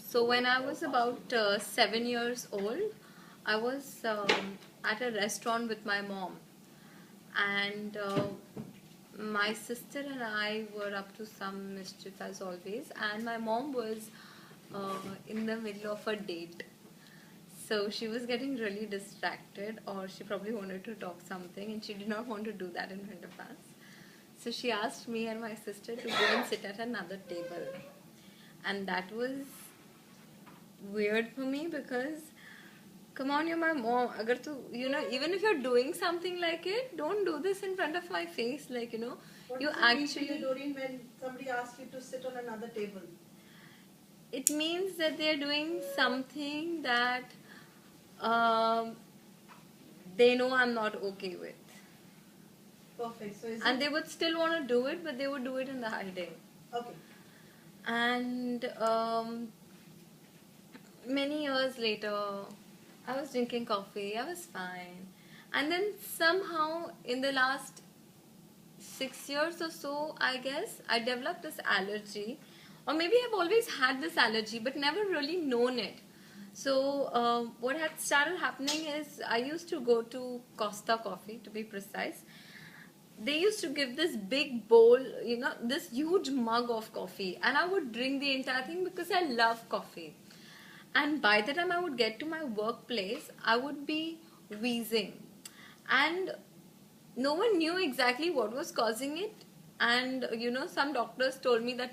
So when I was about 7 years old, I was at a restaurant with my mom, and my sister and I were up to some mischief as always, and my mom was in the middle of a date. So she was getting really distracted, or she probably wanted to talk something, and she did not want to do that in front of us. So she asked me and my sister to go and sit at another table. And that was weird for me because, come on, you're my mom. Agar tu, even if you're doing something like it, don't do this in front of my face. What You does it actually. mean to you, Doreen, when somebody asks you to sit on another table? It means that they're doing something that um, they know I'm not okay with. Perfect. So And they would still want to do it, but they would do it in the hiding. Okay. And many years later, I was drinking coffee, I was fine. And then somehow, in the last 6 years or so, I guess, I developed this allergy. Or maybe I've always had this allergy, but never really known it. So, what had started happening is I used to go to Costa Coffee, to be precise. They used to give this big bowl, this huge mug of coffee, and I would drink the entire thing because I love coffee. And by the time I would get to my workplace, I would be wheezing. And no one knew exactly what was causing it. And, some doctors told me that,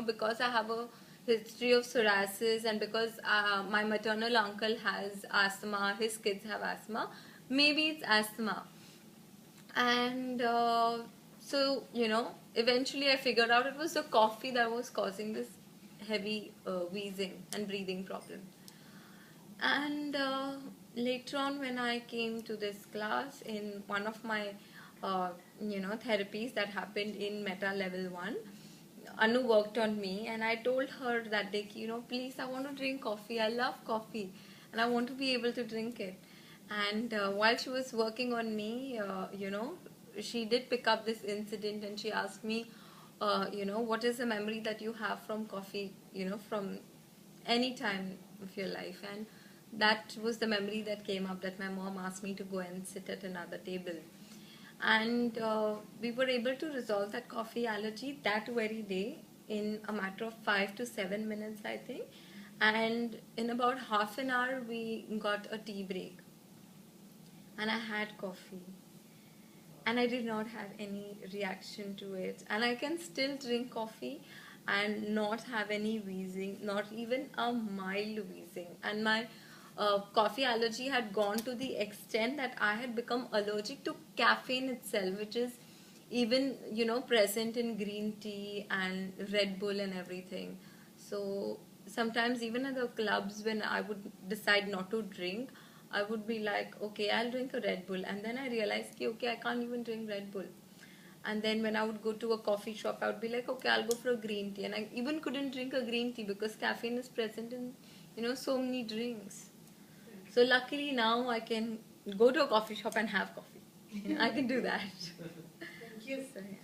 because I have a history of psoriasis and because my maternal uncle has asthma, his kids have asthma, maybe it's asthma. And eventually I figured out it was the coffee that was causing this heavy wheezing and breathing problem. And later on, when I came to this class in one of my, therapies that happened in Meta Level 1, Anu worked on me, and I told her that day, please, I want to drink coffee. I love coffee, and I want to be able to drink it. And while she was working on me, she did pick up this incident, and she asked me, what is the memory that you have from coffee, from any time of your life? And that was the memory that came up, that my mom asked me to go and sit at another table. And we were able to resolve that coffee allergy that very day in a matter of 5 to 7 minutes, I think. And in about half an hour, we got a tea break. And I had coffee. And I did not have any reaction to it. And I can still drink coffee and not have any wheezing, not even a mild wheezing. And my coffee allergy had gone to the extent that I had become allergic to caffeine itself, which is even, present in green tea and Red Bull and everything. So sometimes even at the clubs, when I would decide not to drink, I would be like, okay, I'll drink a Red Bull. And then I realized, okay, I can't even drink Red Bull. And then when I would go to a coffee shop, I would be like, okay, I'll go for a green tea. And I even couldn't drink a green tea because caffeine is present in, so many drinks. So luckily now I can go to a coffee shop and have coffee. I can do that. Thank you. So, yeah.